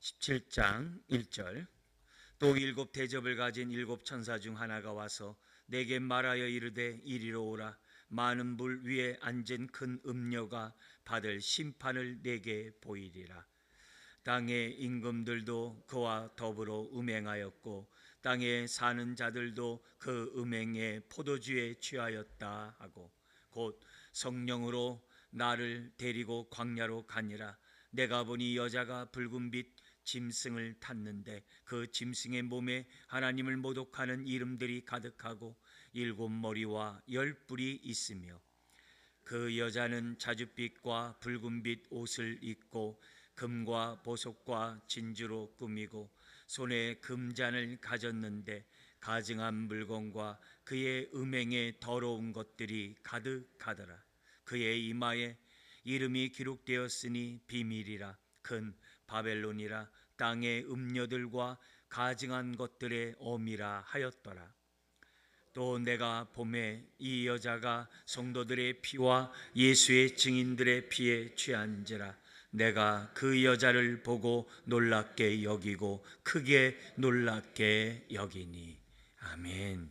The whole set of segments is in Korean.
17장 1절. 또 일곱 대접을 가진 일곱 천사 중 하나가 와서 내게 말하여 이르되 이리로 오라. 많은 물 위에 앉은 큰 음녀가 받을 심판을 내게 보이리라. 땅의 임금들도 그와 더불어 음행하였고 땅에 사는 자들도 그 음행의 포도주에 취하였다 하고 곧 성령으로 나를 데리고 광야로 가니라. 내가 보니 여자가 붉은빛 짐승을 탔는데 그 짐승의 몸에 하나님을 모독하는 이름들이 가득하고 일곱 머리와 열 뿔이 있으며 그 여자는 자줏빛과 붉은빛 옷을 입고 금과 보석과 진주로 꾸미고 손에 금잔을 가졌는데 가증한 물건과 그의 음행에 더러운 것들이 가득하더라. 그의 이마에 이름이 기록되었으니 비밀이라. 큰 바벨론이라. 땅의 음녀들과 가증한 것들의 어미라 하였더라. 또 내가 보매 이 여자가 성도들의 피와 예수의 증인들의 피에 취한지라. 내가 그 여자를 보고 놀랍게 여기고 크게 놀랍게 여기니. 아멘.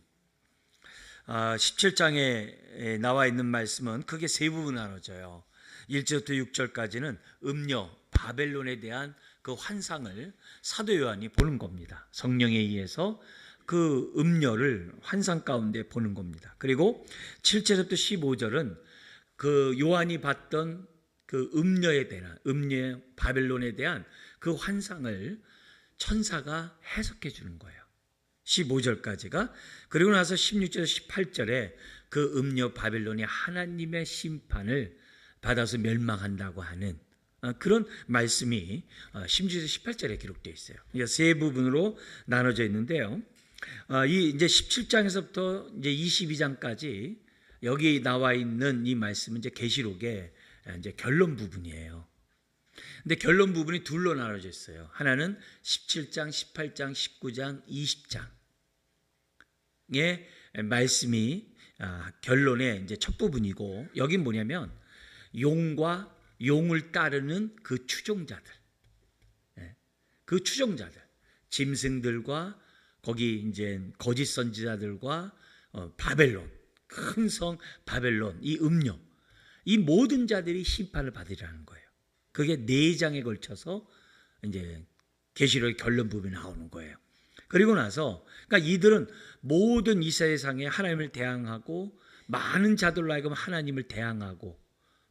17장에 나와 있는 말씀은 크게 세 부분 나눠져요. 1절부터 6절까지는 음녀 바벨론에 대한 그 환상을 사도 요한이 보는 겁니다. 성령에 의해서 그 음녀를 환상 가운데 보는 겁니다. 그리고 7절부터 15절은 그 요한이 봤던 그 음녀에 대한 음녀 바벨론에 대한 그 환상을 천사가 해석해 주는 거예요. 15절까지가. 그리고 나서 16절 18절에 그 음녀 바벨론이 하나님의 심판을 받아서 멸망한다고 하는 그런 말씀이 16절 18절에 기록되어 있어요. 세 부분으로 나눠져 있는데요. 이 이제 17장에서부터 이제 22장까지 여기 나와 있는 이 말씀은 이제 계시록의 이제 결론 부분이에요. 근데 결론 부분이 둘로 나눠져 있어요. 하나는 17장, 18장, 19장, 20장의 말씀이 결론의 이제 첫 부분이고, 여긴 뭐냐면 용과 용을 따르는 그 추종자들, 그 추종자들, 짐승들과 거기 이제 거짓 선지자들과 바벨론, 큰 성 바벨론, 이 음녀, 이 모든 자들이 심판을 받으리라는 거예요. 그게 4장에 걸쳐서 이제 계시록의 결론 부분이 나오는 거예요. 그리고 나서 그러니까 이들은 모든 이 세상에 하나님을 대항하고 많은 자들로 하여금 하나님을 대항하고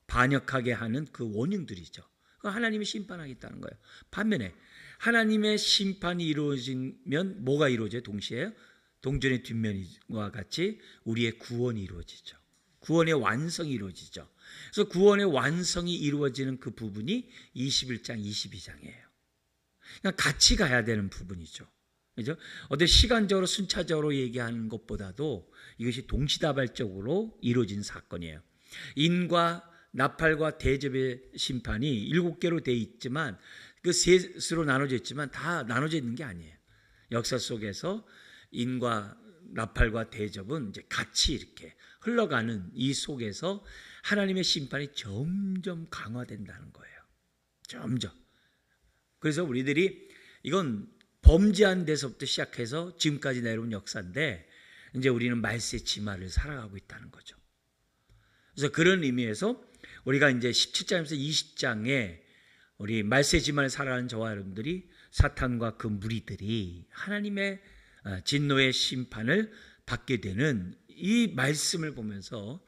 반역하게 하는 그 원흉들이죠. 하나님이 심판하겠다는 거예요. 반면에 하나님의 심판이 이루어지면 뭐가 이루어져요? 동시에 동전의 뒷면과 같이 우리의 구원이 이루어지죠. 구원의 완성이 이루어지죠. 그래서 구원의 완성이 이루어지는 그 부분이 21장, 22장이에요. 그러니까 같이 가야 되는 부분이죠. 그죠? 어떤 시간적으로 순차적으로 얘기하는 것보다도 이것이 동시다발적으로 이루어진 사건이에요. 인과 나팔과 대접의 심판이 7개로 되어 있지만 그 셋으로 나눠져 있지만 다 나눠져 있는 게 아니에요. 역사 속에서 인과 나팔과 대접은 이제 같이 이렇게 흘러가는 이 속에서 하나님의 심판이 점점 강화된다는 거예요. 점점. 그래서 우리들이 이건 범죄한 데서부터 시작해서 지금까지 내려온 역사인데 이제 우리는 말세의 지마를 살아가고 있다는 거죠. 그래서 그런 의미에서 우리가 이제 17장에서 20장에 우리 말세의 지마를 살아가는 저와 여러분들이 사탄과 그 무리들이 하나님의 진노의 심판을 받게 되는 이 말씀을 보면서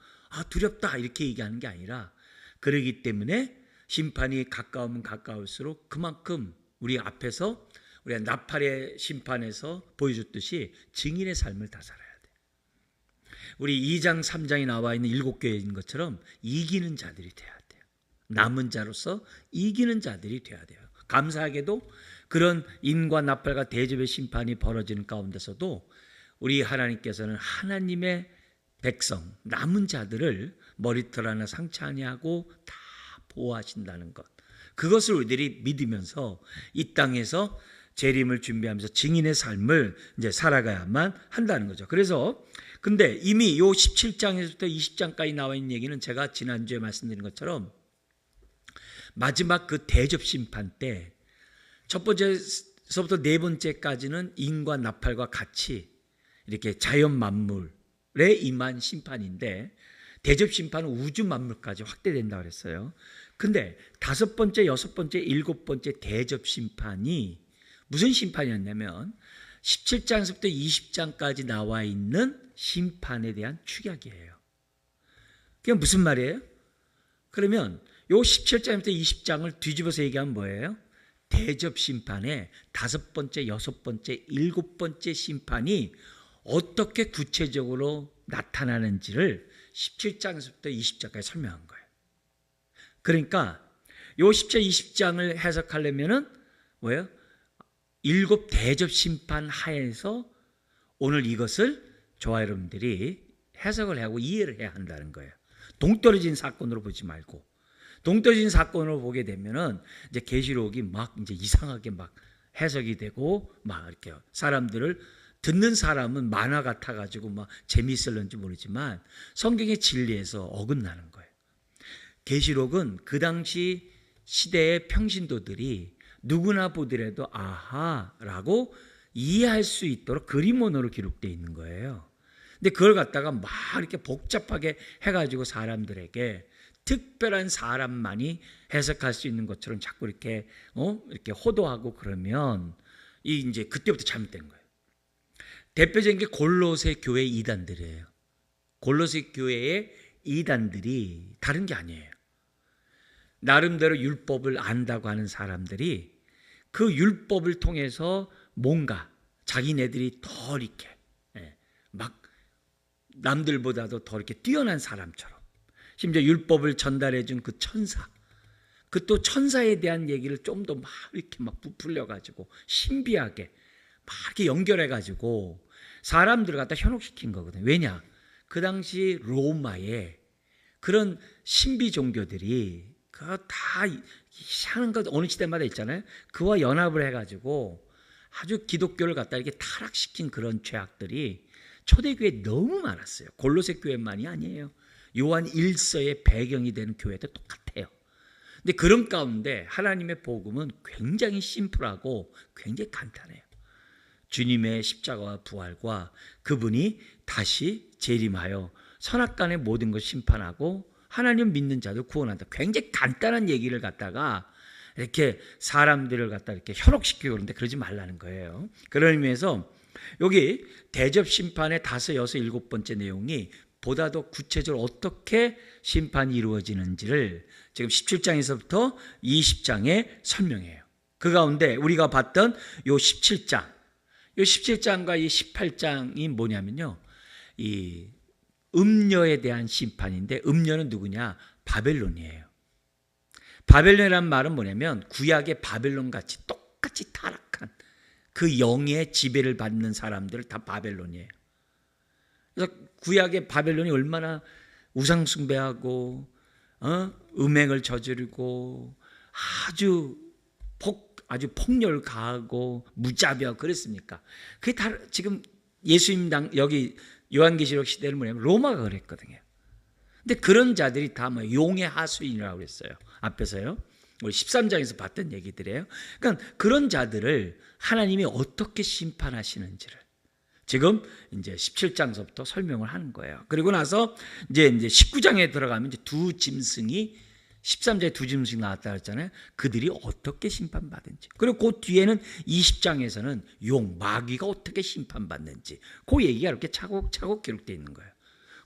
두렵다 이렇게 얘기하는 게 아니라, 그러기 때문에 심판이 가까우면 가까울수록 그만큼 우리 앞에서 우리가 나팔의 심판에서 보여줬듯이 증인의 삶을 다 살아야 돼. 우리 2장 3장에 나와 있는 7교회인 것처럼 이기는 자들이 돼야 돼요. 남은 자로서 이기는 자들이 돼야 돼요. 감사하게도 그런 인과 나팔과 대접의 심판이 벌어지는 가운데서도 우리 하나님께서는 하나님의 백성, 남은 자들을 머리털 하나 상처 아니하고 다 보호하신다는 것, 그것을 우리들이 믿으면서 이 땅에서 재림을 준비하면서 증인의 삶을 이제 살아가야만 한다는 거죠. 그래서 근데 이미 요 17장에서부터 20장까지 나와 있는 얘기는 제가 지난주에 말씀드린 것처럼 마지막 그 대접 심판 때 첫 번째서부터 네 번째까지는 인과 나팔과 같이 이렇게 자연 만물에 임한 심판인데 대접 심판은 우주 만물까지 확대된다고 그랬어요. 근데 다섯 번째, 여섯 번째, 일곱 번째 대접 심판이 무슨 심판이었냐면 17장에서부터 20장까지 나와 있는 심판에 대한 축약이에요. 그게 무슨 말이에요? 그러면 요 17장부터 20장을 뒤집어서 얘기하면 뭐예요? 대접 심판의 다섯 번째, 여섯 번째, 일곱 번째 심판이 어떻게 구체적으로 나타나는지를 17장에서부터 20장까지 설명한 거예요. 그러니까 요 17, 20장을 해석하려면은 뭐예요? 일곱 대접 심판 하에서 오늘 이것을 저와 여러분들이 해석을 하고 이해를 해야 한다는 거예요. 동떨어진 사건으로 보지 말고, 동떨어진 사건으로 보게 되면은 이제 계시록이 막 이제 이상하게 막 해석이 되고 막 이렇게 사람들을 듣는 사람은 만화 같아 가지고 막 재미있을런지 모르지만 성경의 진리에서 어긋나는 거예요. 계시록은 그 당시 시대의 평신도들이 누구나 보더라도 아하라고 이해할 수 있도록 그림 언어로 기록되어 있는 거예요. 근데 그걸 갖다가 막 이렇게 복잡하게 해가지고 사람들에게 특별한 사람만이 해석할 수 있는 것처럼 자꾸 이렇게 이렇게 호도하고 그러면 이제 그때부터 잘못된 거예요. 대표적인 게 골로새 교회 이단들이에요. 골로새 교회의 이단들이 다른 게 아니에요. 나름대로 율법을 안다고 하는 사람들이 그 율법을 통해서 뭔가 자기네들이 더 이렇게 막 남들보다도 더 이렇게 뛰어난 사람처럼, 심지어 율법을 전달해 준 그 천사, 그 또 천사에 대한 얘기를 좀 더 막 이렇게 막 부풀려 가지고 신비하게 막 이렇게 연결해 가지고 사람들을 갖다 현혹시킨 거거든요. 왜냐? 그 당시 로마에 그런 신비 종교들이 그거 다 이상한 것 어느 시대마다 있잖아요. 그와 연합을 해가지고 아주 기독교를 갖다 이렇게 타락시킨 그런 죄악들이 초대교회에 너무 많았어요. 골로새 교회만이 아니에요. 요한 1서의 배경이 되는 교회도 똑같아요. 근데 그런 가운데 하나님의 복음은 굉장히 심플하고 굉장히 간단해요. 주님의 십자가와 부활과 그분이 다시 재림하여 선악간의 모든 것 심판하고 하나님 믿는 자들 구원한다. 굉장히 간단한 얘기를 갖다가 이렇게 사람들을 갖다 이렇게 현혹시키고 그러는데 그러지 말라는 거예요. 그런 의미에서 여기 대접 심판의 다섯, 여섯, 일곱 번째 내용이 보다 더 구체적으로 어떻게 심판이 이루어지는지를 지금 17장에서부터 20장에 설명해요. 그 가운데 우리가 봤던 요 17장, 요 17장과 이 18장이 뭐냐면요, 이 음녀에 대한 심판인데, 음녀는 누구냐? 바벨론이에요. 바벨론이란 말은 뭐냐면 구약의 바벨론같이 똑같이 타락한 그 영의 지배를 받는 사람들을 다 바벨론이에요. 그래서 구약의 바벨론이 얼마나 우상숭배하고 음행을 저지르고 아주 폭력을 가하고 무자비하고 그랬습니까? 그게 다 지금 예수님 여기 요한계시록 시대는 뭐냐면 로마가 그랬거든요. 근데 그런 자들이 다 뭐 용의 하수인이라고 그랬어요. 앞에서요. 우리 13장에서 봤던 얘기들이에요. 그러니까 그런 자들을 하나님이 어떻게 심판하시는지를 지금 이제 17장서부터 설명을 하는 거예요. 그리고 나서 이제 19장에 들어가면 이제 두 짐승이 13장에 두 짐승이 나왔다 그랬잖아요. 그들이 어떻게 심판받은지. 그리고 그 뒤에는 20장에서는 용, 마귀가 어떻게 심판받는지. 그 얘기가 이렇게 차곡차곡 기록되어 있는 거예요.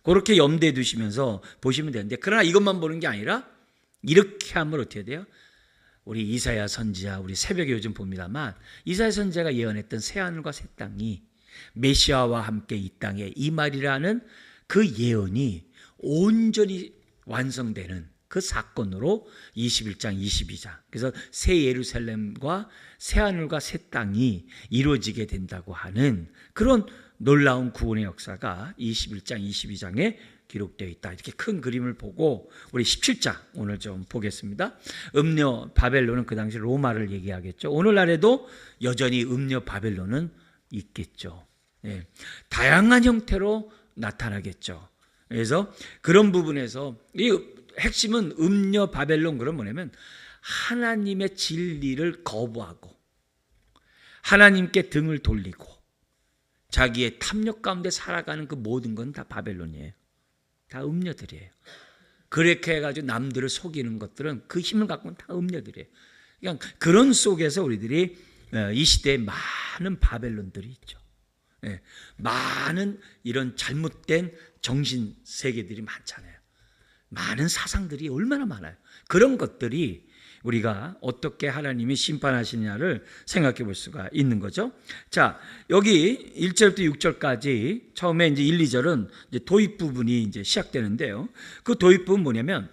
그렇게 염두에 두시면서 보시면 되는데, 그러나 이것만 보는 게 아니라 이렇게 하면 어떻게 돼요? 우리 이사야 선지자, 우리 새벽에 요즘 봅니다만 이사야 선지자가 예언했던 새하늘과 새 땅이 메시아와 함께 이 땅에 임하리라는 그 예언이 온전히 완성되는 그 사건으로 21장, 22장. 그래서 새 예루살렘과 새 하늘과 새 땅이 이루어지게 된다고 하는 그런 놀라운 구원의 역사가 21장, 22장에 기록되어 있다. 이렇게 큰 그림을 보고 우리 17장 오늘 좀 보겠습니다. 음녀 바벨론은 그 당시 로마를 얘기하겠죠. 오늘날에도 여전히 음녀 바벨론은 있겠죠. 예. 다양한 형태로 나타나겠죠. 그래서 그런 부분에서 이 핵심은 음녀 바벨론, 그런 뭐냐면 하나님의 진리를 거부하고 하나님께 등을 돌리고 자기의 탐욕 가운데 살아가는 그 모든 건 다 바벨론이에요. 다 음녀들이에요. 그렇게 해가지고 남들을 속이는 것들은 그 힘을 갖고는 다 음녀들이에요. 그러니까 그런 속에서 우리들이 이 시대에 많은 바벨론들이 있죠. 많은 이런 잘못된 정신 세계들이 많잖아요. 많은 사상들이 얼마나 많아요. 그런 것들이 우리가 어떻게 하나님이 심판하시냐를 생각해 볼 수가 있는 거죠. 자, 여기 1절부터 6절까지 처음에 이제 1, 2절은 이제 도입 부분이 이제 시작되는데요. 그 도입 부분 뭐냐면,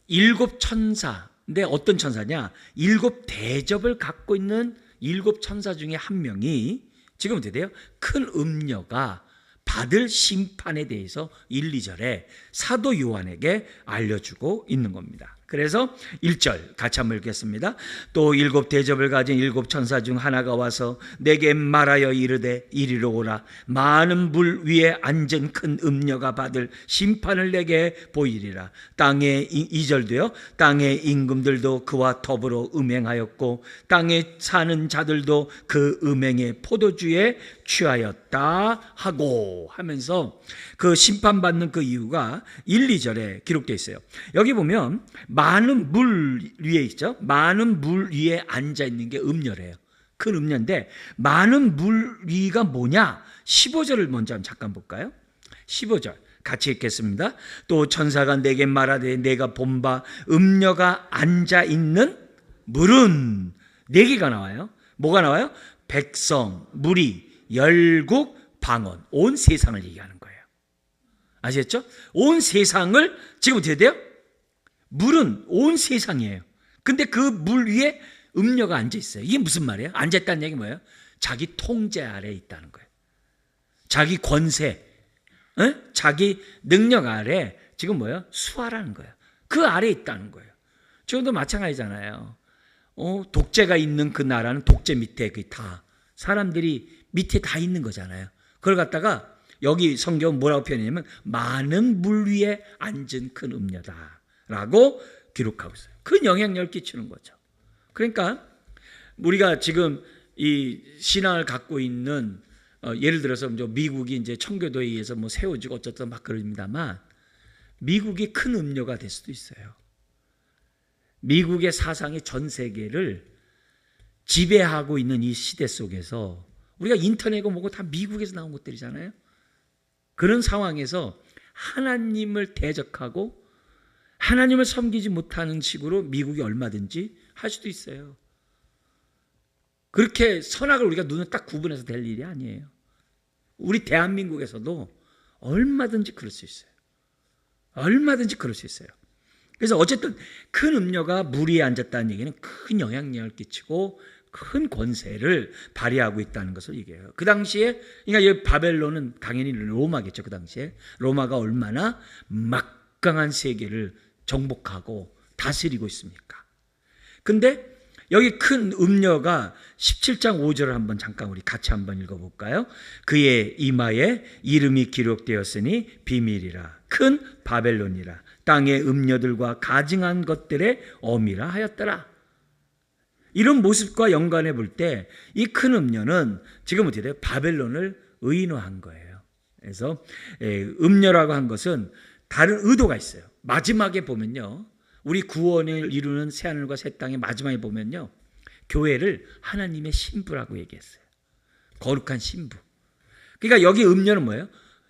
7 천사. 근데 어떤 천사냐? 7 대접을 갖고 있는 7 천사 중에 한 명이 지금 어떻게 돼요? 큰 음녀가 받을 심판에 대해서 1, 2절에 사도 요한에게 알려주고 있는 겁니다. 그래서 1절 같이 한번 읽겠습니다. 또 7 대접을 가진 7 천사 중 하나가 와서 내게 말하여 이르되 이리로 오라. 많은 물 위에 앉은 큰 음녀가 받을 심판을 내게 보이리라. 땅의 2절도요. 땅의 임금들도 그와 더불어 음행하였고 땅에 사는 자들도 그 음행의 포도주에 취하였다 하고 하면서 그 심판받는 그 이유가 1, 2절에 기록되어 있어요. 여기 보면 많은 물 위에 있죠. 많은 물 위에 앉아 있는 게 음녀래요. 큰 음녀인데 많은 물 위가 뭐냐? 15절을 먼저 잠깐 볼까요? 15절 같이 읽겠습니다. 또 천사가 내게 말하되 내가 본 바 음녀가 앉아 있는 물은 4개가 나와요. 뭐가 나와요? 백성, 무리, 열국, 방언, 온 세상을 얘기하는 거예요. 아시겠죠? 온 세상을 지금 어떻게 돼요? 물은 온 세상이에요. 근데 그 물 위에 음녀가 앉아 있어요. 이게 무슨 말이에요? 앉아있다는 얘기 뭐예요? 자기 통제 아래에 있다는 거예요. 자기 권세, 자기 능력 아래 지금 뭐예요? 수하라는 거예요. 그 아래에 있다는 거예요. 지금도 마찬가지잖아요. 독재가 있는 그 나라는 독재 밑에 다 사람들이 밑에 다 있는 거잖아요. 그걸 갖다가 여기 성경은 뭐라고 표현하냐면 많은 물 위에 앉은 큰 음녀다 라고 기록하고 있어요. 큰 영향력을 끼치는 거죠. 그러니까 우리가 지금 이 신앙을 갖고 있는 예를 들어서 미국이 이제 청교도에 의해서 뭐 세워지고 어쩌든 막 그럽니다만 미국이 큰 음녀가 될 수도 있어요. 미국의 사상이 전 세계를 지배하고 있는 이 시대 속에서 우리가 인터넷이고 뭐고 다 미국에서 나온 것들이잖아요. 그런 상황에서 하나님을 대적하고 하나님을 섬기지 못하는 식으로 미국이 얼마든지 할 수도 있어요. 그렇게 선악을 우리가 눈을 딱 구분해서 될 일이 아니에요. 우리 대한민국에서도 얼마든지 그럴 수 있어요. 얼마든지 그럴 수 있어요. 그래서 어쨌든 큰 음녀가 물 위에 앉았다는 얘기는 큰 영향력을 끼치고 큰 권세를 발휘하고 있다는 것을 얘기해요. 그 당시에, 그러니까 이 바벨론은 당연히 로마겠죠. 그 당시에 로마가 얼마나 막강한 세계를 정복하고 다스리고 있습니까? 근데 여기 큰 음녀가 17장 5절을 한번 잠깐 우리 같이 한번 읽어볼까요? 그의 이마에 이름이 기록되었으니 비밀이라 큰 바벨론이라 땅의 음녀들과 가증한 것들의 어미라 하였더라. 이런 모습과 연관해 볼 때 이 큰 음녀는 지금 어떻게 돼요? 바벨론을 의인화한 거예요. 그래서 음녀라고 한 것은 다른 의도가 있어요. 마지막에 보면요, 우리 구원을 이루는 새하늘과 새 땅의 마지막에 보면요, 교회를 하나님의 신부라고 얘기했어요. 거룩한 신부. 그러니까 여기 음녀는 뭐예요?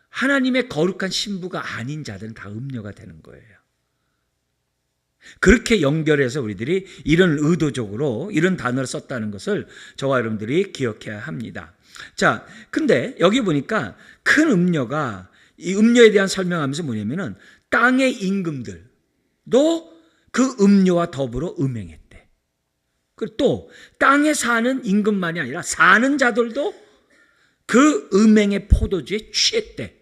하나님의 거룩한 신부가 아닌 자들은 다 음녀가 되는 거예요. 그렇게 연결해서 우리들이 이런 의도적으로 이런 단어를 썼다는 것을 저와 여러분들이 기억해야 합니다. 자, 근데 여기 보니까 큰 음녀가 이 음녀에 대한 설명하면서 뭐냐면은 땅의 임금들도 그 음녀와 더불어 음행했대. 그리고 또 땅에 사는 임금만이 아니라 사는 자들도 그 음행의 포도주에 취했대.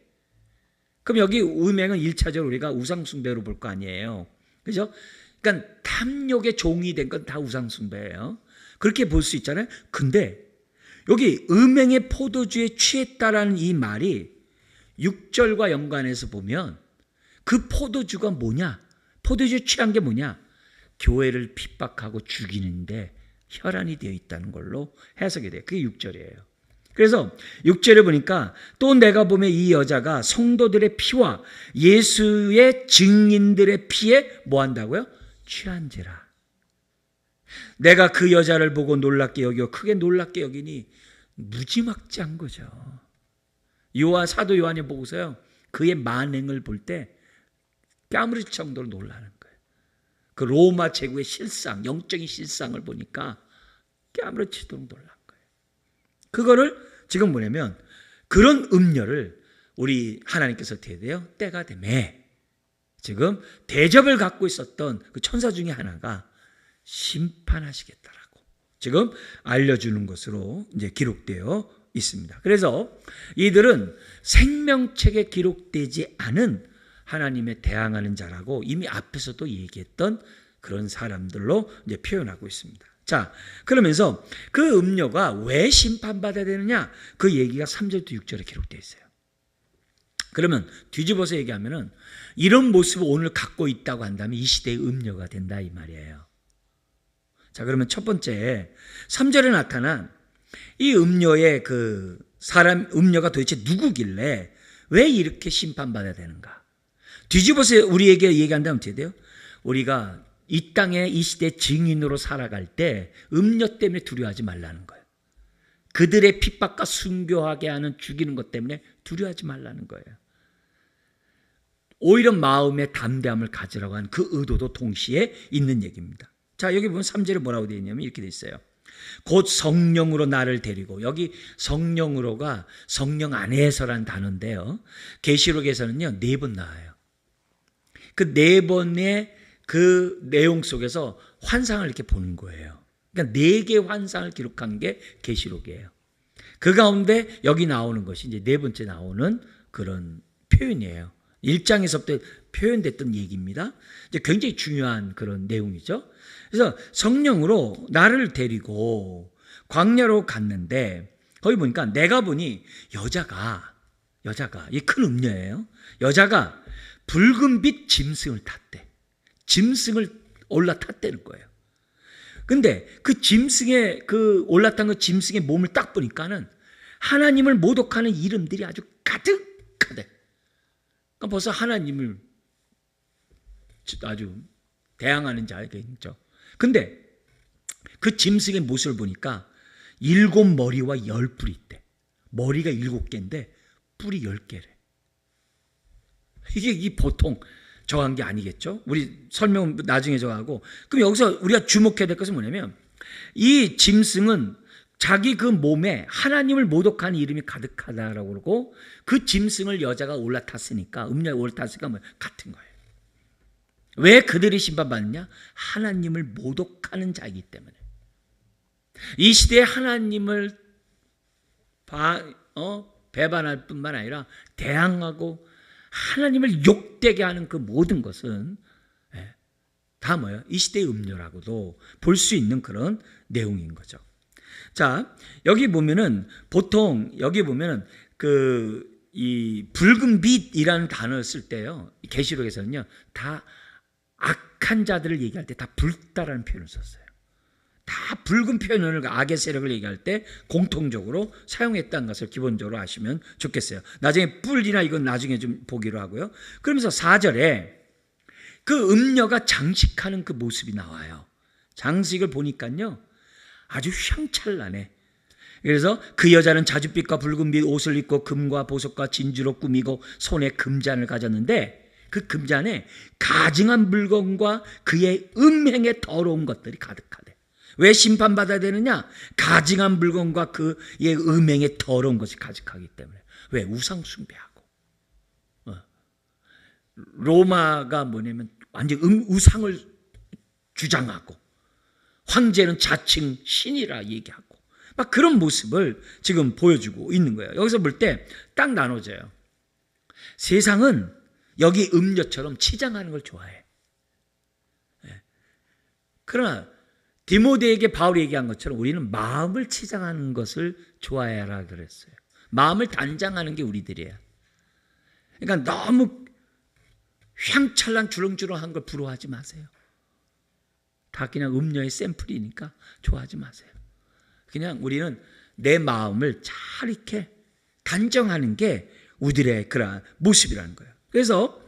그럼 여기 음행은 1차적으로 우리가 우상숭배로 볼 거 아니에요. 그죠? 그러니까 탐욕의 종이 된 건 다 우상숭배예요. 그렇게 볼 수 있잖아요. 근데 여기 음행의 포도주에 취했다라는 이 말이 6절과 연관해서 보면 그 포도주가 뭐냐? 포도주에 취한 게 뭐냐? 교회를 핍박하고 죽이는데 혈안이 되어 있다는 걸로 해석이 돼요. 그게 6절이에요. 그래서 6절에 보니까 또 내가 보면 이 여자가 성도들의 피와 예수의 증인들의 피에 뭐 한다고요? 취한지라. 내가 그 여자를 보고 놀랍게 여겨 크게 놀랍게 여기니 무지막지한 거죠. 사도 요한이 보고서요, 그의 만행을 볼 때 까무러칠 정도로 놀라는 거예요. 그 로마 제국의 실상, 영적인 실상을 보니까 까무러치도록 놀란 거예요. 그거를 지금 뭐냐면 그런 음료를 우리 하나님께서 어떻게 돼요? 때가 되매 지금 대접을 갖고 있었던 그 천사 중에 하나가 심판하시겠다라고 지금 알려주는 것으로 이제 기록되어 있습니다. 그래서 이들은 생명책에 기록되지 않은 하나님의 대항하는 자라고 이미 앞에서도 얘기했던 그런 사람들로 이제 표현하고 있습니다. 자, 그러면서 그 음녀가 왜 심판받아야 되느냐? 그 얘기가 3절부터 6절에 기록되어 있어요. 그러면 뒤집어서 얘기하면은 이런 모습을 오늘 갖고 있다고 한다면 이 시대의 음녀가 된다 이 말이에요. 자, 그러면 첫 번째 3절에 나타난 이 음녀의 그 사람 음녀가 도대체 누구길래 왜 이렇게 심판받아야 되는가? 뒤집어서 우리에게 얘기한다면 어떻게 돼요? 우리가 이 땅에 이 시대 증인으로 살아갈 때 음녀 때문에 두려워하지 말라는 거예요. 그들의 핍박과 순교하게 하는 죽이는 것 때문에 두려워하지 말라는 거예요. 오히려 마음의 담대함을 가지라고 하는 그 의도도 동시에 있는 얘기입니다. 자, 여기 보면 3절에 뭐라고 되어 있냐면 이렇게 되어 있어요. 곧 성령으로 나를 데리고, 여기 성령으로가 성령 안에서란 단어인데요, 계시록에서는요 4번 나와요. 그 4번의 그 내용 속에서 환상을 이렇게 보는 거예요. 그러니까 4개의 환상을 기록한 게 계시록이에요. 그 가운데 여기 나오는 것이 이제 4번째 나오는 그런 표현이에요. 1장에서부터 표현됐던 얘기입니다. 이제 굉장히 중요한 그런 내용이죠. 그래서 성령으로 나를 데리고 광야로 갔는데 거기 보니까 내가 보니 여자가 이 큰 음녀예요. 여자가 붉은 빛 짐승을 탔대. 짐승을 올라탔다는 거예요. 근데 그 짐승의 그 올라탄 그 짐승의 몸을 딱 보니까는 하나님을 모독하는 이름들이 아주 가득하대. 그러니까 벌써 하나님을 아주 대항하는 자겠죠. 근데 그 짐승의 모습을 보니까 7머리와 10뿔이 있대. 머리가 7개인데 뿔이 10개래. 이게 보통 정한 게 아니겠죠? 우리 설명은 나중에 정하고. 그럼 여기서 우리가 주목해야 될 것은 뭐냐면 이 짐승은 자기 그 몸에 하나님을 모독하는 이름이 가득하다라고 그러고 그 짐승을 여자가 올라탔으니까 음녀가 올라탔으니까 뭐 같은 거예요. 왜 그들이 심판받느냐? 하나님을 모독하는 자이기 때문에. 이 시대에 하나님을 배반할 뿐만 아니라 대항하고 하나님을 욕되게 하는 그 모든 것은 다 뭐예요? 이 시대의 음녀라고도 볼 수 있는 그런 내용인 거죠. 자, 여기 보면은 보통 여기 보면은 이 붉은 빛이라는 단어를 쓸 때요, 계시록에서는요 다 악한 자들을 얘기할 때 다 붉다라는 표현을 썼어요. 다 붉은 표현을 악의 세력을 얘기할 때 공통적으로 사용했다는 것을 기본적으로 아시면 좋겠어요. 나중에 뿔이나 이건 나중에 좀 보기로 하고요. 그러면서 4절에 그 음녀가 장식하는 그 모습이 나와요. 장식을 보니까요 아주 휘황찬란해. 그래서 그 여자는 자줏빛과 붉은빛 옷을 입고 금과 보석과 진주로 꾸미고 손에 금잔을 가졌는데 그 금잔에 가증한 물건과 그의 음행에 더러운 것들이 가득하대. 왜 심판받아야 되느냐? 가증한 물건과 그의 음행에 더러운 것이 가득하기 때문에. 왜? 우상 숭배하고. 로마가 뭐냐면 완전 우상을 주장하고 황제는 자칭 신이라 얘기하고 막 그런 모습을 지금 보여주고 있는 거예요. 여기서 볼 때 딱 나눠져요. 세상은 여기 음녀처럼 치장하는 걸 좋아해. 그러나 디모데에게 바울이 얘기한 것처럼 우리는 마음을 치장하는 것을 좋아해라 그랬어요. 마음을 단장하는 게 우리들이에요. 그러니까 너무 휘황찬란 주렁주렁한 걸 부러워하지 마세요. 다 그냥 음료의 샘플이니까 좋아하지 마세요. 그냥 우리는 내 마음을 잘 이렇게 단정하는 게 우리들의 그런 모습이라는 거예요. 그래서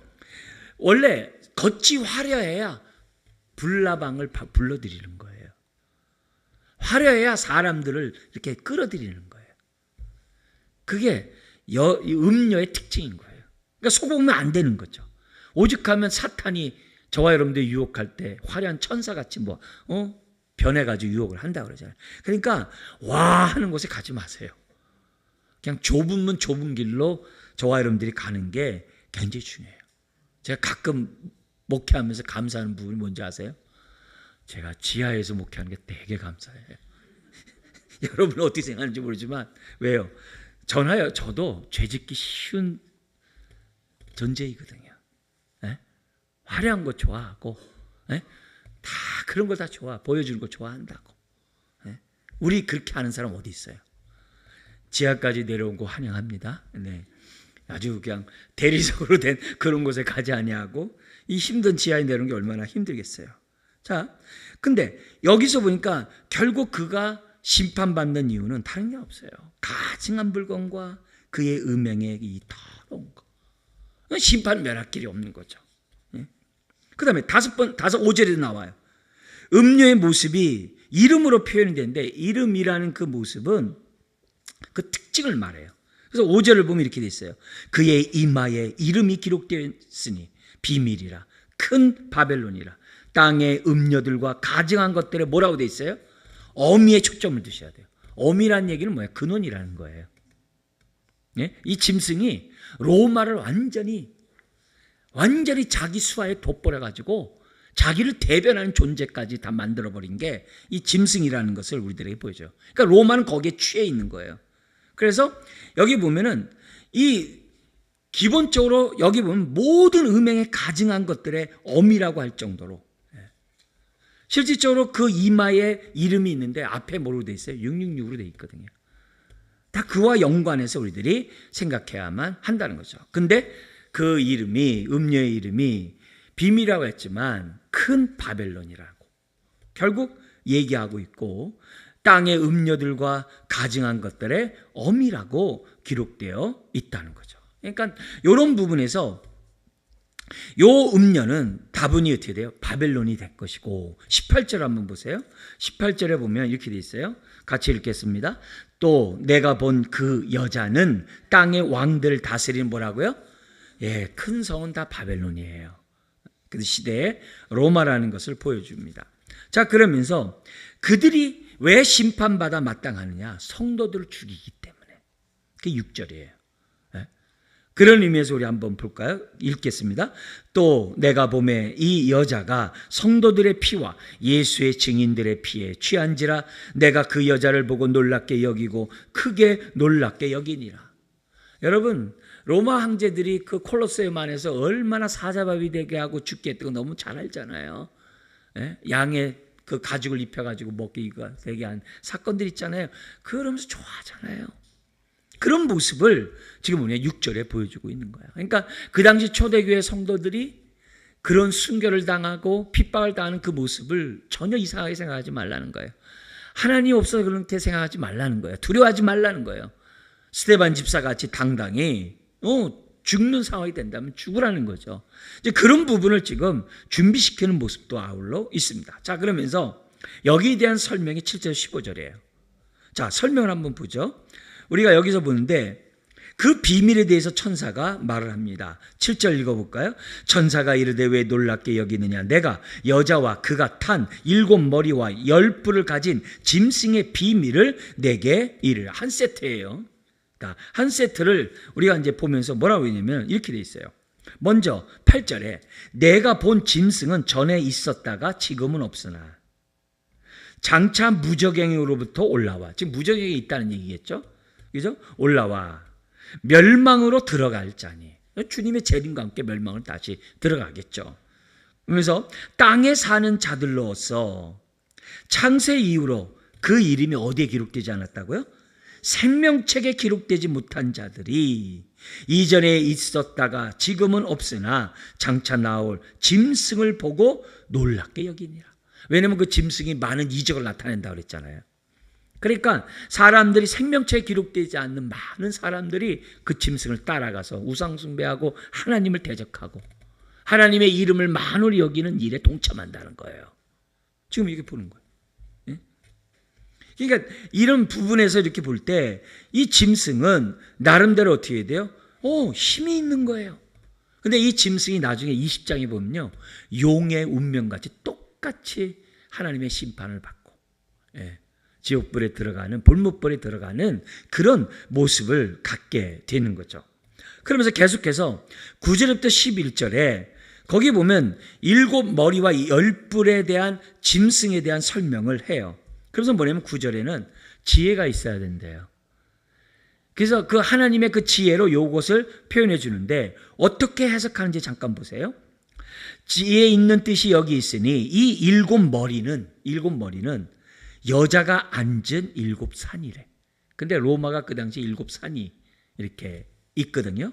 원래 겉이 화려해야 불나방을 불러들이는 거예요. 화려해야 사람들을 이렇게 끌어들이는 거예요. 그게 음료의 특징인 거예요. 그러니까 속으면 안 되는 거죠. 오죽하면 사탄이 저와 여러분들 유혹할 때 화려한 천사같이 변해가지고 유혹을 한다 그러잖아요. 그러니까 와 하는 곳에 가지 마세요. 그냥 좁은 좁은 길로 저와 여러분들이 가는 게 굉장히 중요해요. 제가 가끔 목회하면서 감사하는 부분이 뭔지 아세요? 제가 지하에서 목회하는 게 되게 감사해요. 여러분은 어떻게 생각하는지 모르지만 왜요? 저도 죄짓기 쉬운 존재이거든요. 네? 화려한 거 좋아하고 네? 다 그런 거 다 좋아 보여주는 거 좋아한다고. 네? 우리 그렇게 하는 사람 어디 있어요? 지하까지 내려온 거 환영합니다. 네. 아주 그냥 대리석으로 된 그런 곳에 가지 아니하고 이 힘든 지하에 내려온 게 얼마나 힘들겠어요. 자, 근데 여기서 보니까 결국 그가 심판받는 이유는 다른 게 없어요. 가증한 물건과 그의 음행의 이 더러운 거. 심판 면할 길이 없는 거죠. 그 다음에 5절에도 나와요. 음료의 모습이 이름으로 표현이 되는데 이름이라는 그 모습은 그 특징을 말해요. 그래서 5절을 보면 이렇게 돼 있어요. 그의 이마에 이름이 기록되어 있으니 비밀이라 큰 바벨론이라 땅의 음료들과 가증한 것들에 뭐라고 돼 있어요? 어미에 초점을 두셔야 돼요. 어미라는 얘기는 뭐예요? 근원이라는 거예요. 네? 이 짐승이 로마를 완전히 자기 수하에 돋보려가지고 자기를 대변하는 존재까지 다 만들어버린 게 이 짐승이라는 것을 우리들에게 보여줘요. 그러니까 로마는 거기에 취해 있는 거예요. 그래서 여기 보면은 기본적으로 여기 보면 모든 음행에 가증한 것들의 어미라고 할 정도로 실질적으로 그 이마에 이름이 있는데 앞에 뭐로 돼 있어요? 666으로 돼 있거든요. 다 그와 연관해서 우리들이 생각해야만 한다는 거죠. 근데 그 이름이 음료의 이름이 비밀이라고 했지만 큰 바벨론이라고 결국 얘기하고 있고 땅의 음료들과 가증한 것들의 어미라고 기록되어 있다는 거죠. 그러니까 이런 부분에서 요 음료는 다분히 어떻게 돼요? 바벨론이 될 것이고 18절 한번 보세요. 18절에 보면 이렇게 돼 있어요. 같이 읽겠습니다. 또 내가 본 그 여자는 땅의 왕들을 다스리는 뭐라고요? 예, 큰 성은 다 바벨론이에요. 그 시대에 로마라는 것을 보여줍니다. 자, 그러면서 그들이 왜 심판받아 마땅하느냐? 성도들을 죽이기 때문에. 그게 6절이에요. 그런 의미에서 우리 한번 볼까요? 읽겠습니다. 또 내가 보매 이 여자가 성도들의 피와 예수의 증인들의 피에 취한지라 내가 그 여자를 보고 놀랍게 여기고 크게 놀랍게 여기니라. 여러분, 로마 황제들이 그 콜로세움 안에서 얼마나 사자밥이 되게 하고 죽게 했던 거 너무 잘 알잖아요. 양의 그 가죽을 입혀가지고 먹기가 되게 한 사건들 있잖아요. 그러면서 좋아하잖아요. 그런 모습을 지금 우리가 6절에 보여주고 있는 거예요. 그러니까 그 당시 초대교회 성도들이 그런 순교를 당하고 핍박을 당하는 그 모습을 전혀 이상하게 생각하지 말라는 거예요. 하나님 없어서 그렇게 생각하지 말라는 거예요. 두려워하지 말라는 거예요. 스데반 집사같이 당당히 죽는 상황이 된다면 죽으라는 거죠. 이제 그런 부분을 지금 준비시키는 모습도 아울러 있습니다. 자, 그러면서 여기에 대한 설명이 7절 15절이에요. 자, 설명을 한번 보죠. 우리가 여기서 보는데 그 비밀에 대해서 천사가 말을 합니다. 7절 읽어볼까요? 천사가 이르되 왜 놀랍게 여기느냐? 내가 여자와 그가 탄 7머리와 10뿔을 가진 짐승의 비밀을 내게 이르라. 한 세트예요. 그러니까 한 세트를 우리가 이제 보면서 뭐라고 했냐면 이렇게 돼 있어요. 먼저 8절에 내가 본 짐승은 전에 있었다가 지금은 없으나 장차 무저갱으로부터 올라와. 지금 무저갱이 있다는 얘기겠죠? 그죠? 올라와 멸망으로 들어갈 자니 주님의 재림과 함께 멸망을 다시 들어가겠죠. 그래서 땅에 사는 자들로서 창세 이후로 그 이름이 어디에 기록되지 않았다고요? 생명책에 기록되지 못한 자들이 이전에 있었다가 지금은 없으나 장차 나올 짐승을 보고 놀랍게 여기니라. 왜냐하면 그 짐승이 많은 이적을 나타낸다고 그랬잖아요. 그러니까 사람들이 생명체에 기록되지 않는 많은 사람들이 그 짐승을 따라가서 우상숭배하고 하나님을 대적하고 하나님의 이름을 만홀히 여기는 일에 동참한다는 거예요. 지금 이렇게 보는 거예요. 예? 그러니까 이런 부분에서 이렇게 볼 때 이 짐승은 나름대로 어떻게 해야 돼요? 힘이 있는 거예요. 근데 이 짐승이 나중에 20장에 보면요, 용의 운명같이 똑같이 하나님의 심판을 받고, 예, 지옥불에 들어가는, 불못불에 들어가는 그런 모습을 갖게 되는 거죠. 그러면서 계속해서 9절부터 11절에 거기 보면 7머리와 10뿔에 대한 짐승에 대한 설명을 해요. 그래서 뭐냐면 9절에는 지혜가 있어야 된대요. 그래서 그 하나님의 그 지혜로 요것을 표현해 주는데 어떻게 해석하는지 잠깐 보세요. 지혜 있는 뜻이 여기 있으니 이 7머리는 여자가 앉은 7산이래. 근데 로마가 그 당시 7산이 이렇게 있거든요.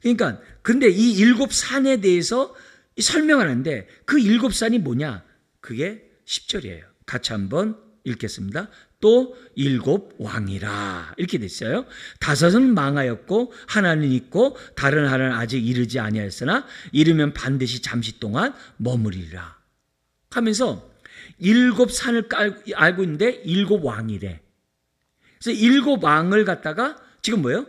그러니까 근데 이 7산에 대해서 설명을 하는데 그 7산이 뭐냐? 그게 10절이에요. 같이 한번 읽겠습니다. 또 7왕이라 이렇게 됐어요. 5은 망하였고 하나는 있고 다른 하나는 아직 이르지 아니하였으나 이르면 반드시 잠시 동안 머무리리라 하면서 7산을 알고 있는데 7왕이래. 그래서 7왕을 갖다가 지금 뭐예요?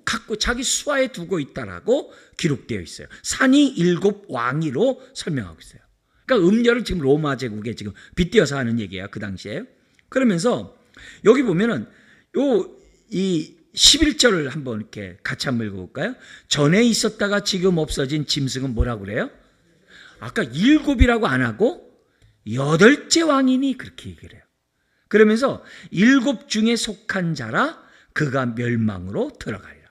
갖고 자기 수하에 두고 있다라고 기록되어 있어요. 산이 7왕이로 설명하고 있어요. 그러니까 음녀를 지금 로마 제국에 지금 빗대어서 하는 얘기예요. 그 당시에. 그러면서 여기 보면은 이 11절을 한번 이렇게 같이 한번 읽어볼까요? 전에 있었다가 지금 없어진 짐승은 뭐라고 그래요? 아까 7이라고 안 하고 8째 왕이니 그렇게 얘기를 해요. 그러면서 7 중에 속한 자라 그가 멸망으로 들어가리라.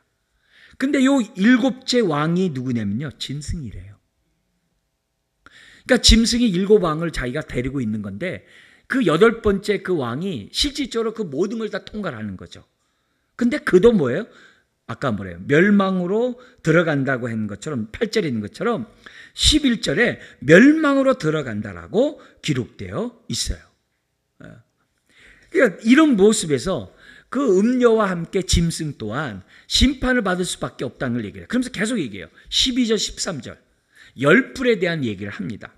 근데 요 7째 왕이 누구냐면요, 짐승이래요. 그러니까 짐승이 7왕을 자기가 데리고 있는 건데 그 8번째 그 왕이 실질적으로 그 모든 걸 다 통과하는 거죠. 근데 그도 뭐예요? 아까 뭐래요? 멸망으로 들어간다고 하는 것처럼 8절에 있는 것처럼 11절에 멸망으로 들어간다라고 기록되어 있어요. 그러니까 이런 모습에서 그 음녀와 함께 짐승 또한 심판을 받을 수밖에 없다는 걸 얘기해요. 그러면서 계속 얘기해요. 12절 13절 10뿔에 대한 얘기를 합니다.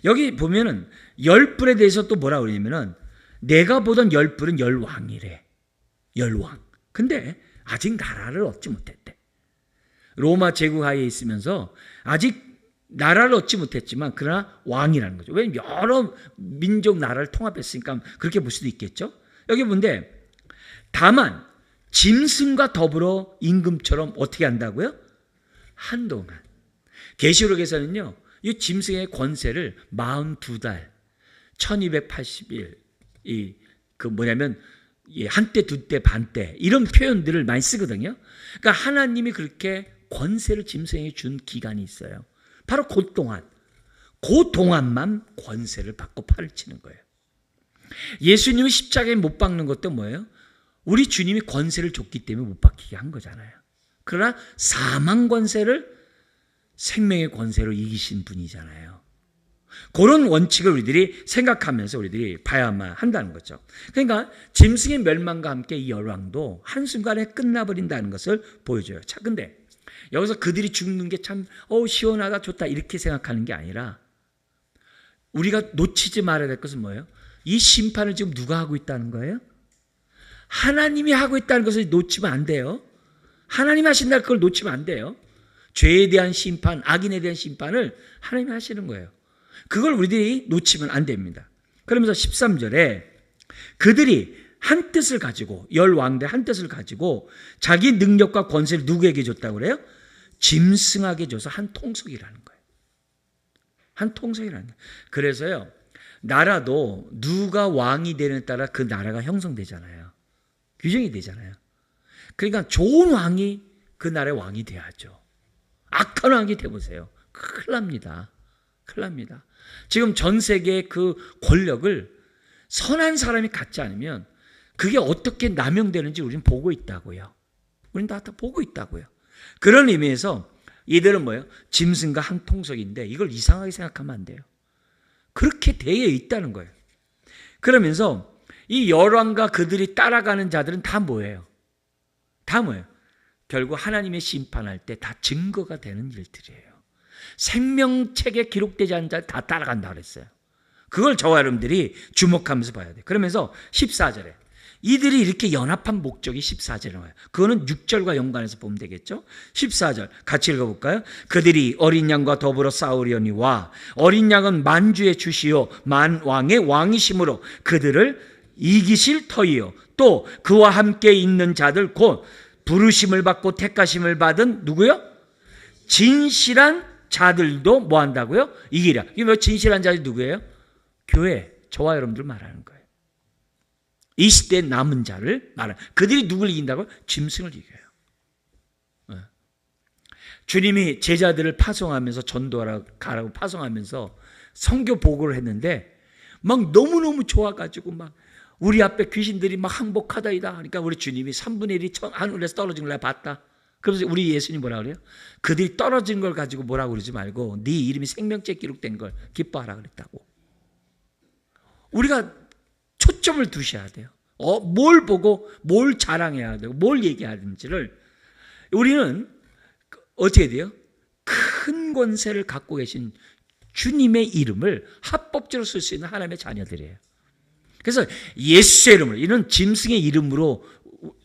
여기 보면은 10뿔에 대해서 또 뭐라고 그러냐면은 내가 보던 10뿔은 10왕이래. 10왕. 근데 아직 나라를 얻지 못했대. 로마 제국 하에 있으면서 아직 나라를 얻지 못했지만 그러나 왕이라는 거죠. 왜냐하면 여러 민족 나라를 통합했으니까 그렇게 볼 수도 있겠죠. 여기 보는데 다만 짐승과 더불어 임금처럼 어떻게 한다고요? 한동안. 계시록에서는요, 이 짐승의 권세를 42달, 1280일, 한때, 두때, 반때, 이런 표현들을 많이 쓰거든요. 그러니까 하나님이 그렇게 권세를 짐승에게 준 기간이 있어요. 바로 그 동안만 권세를 받고 팔을 치는 거예요. 예수님이 십자가에 못 박는 것도 뭐예요? 우리 주님이 권세를 줬기 때문에 못 박히게 한 거잖아요. 그러나 사망 권세를 생명의 권세로 이기신 분이잖아요. 그런 원칙을 우리들이 생각하면서 우리들이 봐야만 한다는 거죠. 그러니까 짐승의 멸망과 함께 이 열왕도 한순간에 끝나버린다는 것을 보여줘요. 자, 근데 여기서 그들이 죽는 게 참 시원하다 좋다 이렇게 생각하는 게 아니라 우리가 놓치지 말아야 될 것은 뭐예요? 이 심판을 지금 누가 하고 있다는 거예요? 하나님이 하고 있다는 것을 놓치면 안 돼요. 하나님이 하신다 그걸 놓치면 안 돼요. 죄에 대한 심판, 악인에 대한 심판을 하나님이 하시는 거예요. 그걸 우리들이 놓치면 안 됩니다. 그러면서 13절에 그들이 한 뜻을 가지고, 10왕들 한 뜻을 가지고 자기 능력과 권세를 누구에게 줬다고 그래요? 짐승에게 줘서 한 통속이라는 거예요. 한 통속이라는 거예요. 그래서요, 나라도 누가 왕이 되느냐에 따라 그 나라가 형성되잖아요. 규정이 되잖아요. 그러니까 좋은 왕이 그 나라의 왕이 돼야죠. 악한 왕이 돼보세요. 큰일 납니다. 큰일 납니다. 지금 전 세계의 그 권력을 선한 사람이 갖지 않으면 그게 어떻게 남용되는지 우리는 보고 있다고요. 우리는 다 보고 있다고요. 그런 의미에서 이들은 뭐예요? 짐승과 한 통속인데 이걸 이상하게 생각하면 안 돼요. 그렇게 되어 있다는 거예요. 그러면서 이 열왕과 그들이 따라가는 자들은 다 뭐예요? 다 뭐예요? 결국 하나님의 심판할 때 다 증거가 되는 일들이에요. 생명책에 기록되지 않은 자들 다 따라간다 그랬어요. 그걸 저와 여러분들이 주목하면서 봐야 돼요. 그러면서 14절에 이들이 이렇게 연합한 목적이 14절에 나와요. 그거는 6절과 연관해서 보면 되겠죠. 14절 같이 읽어볼까요? 그들이 어린 양과 더불어 싸우려니와 어린 양은 만주의 주시요 만왕의 왕이심으로 그들을 이기실 터이요 또 그와 함께 있는 자들 곧 부르심을 받고 택하심을 받은 누구요? 진실한 자들도 뭐 한다고요? 이기랴. 이게 뭐 진실한 자들이 누구예요? 교회, 저와 여러분들 말하는 거예요. 이 시대에 남은 자를 말하는, 그들이 누굴 이긴다고요? 짐승을 이겨요. 주님이 제자들을 파송하면서 전도하라고 가라고 파송하면서 선교 보고를 했는데 막 너무너무 좋아가지고 막 우리 앞에 귀신들이 막 항복하다이다. 그러니까 우리 주님이 3분의 1이 하늘에서 떨어진 걸 내가 봤다. 그래서 우리 예수님 뭐라 그래요? 그들이 떨어진 걸 가지고 뭐라고 그러지 말고 네 이름이 생명책에 기록된 걸 기뻐하라 그랬다고. 우리가 초점을 두셔야 돼요. 뭘 보고 뭘 자랑해야 되고 뭘 얘기해야 되는지를 우리는 어떻게 돼요? 큰 권세를 갖고 계신 주님의 이름을 합법적으로 쓸 수 있는 하나님의 자녀들이에요. 그래서 예수의 이름으로, 이런 짐승의 이름으로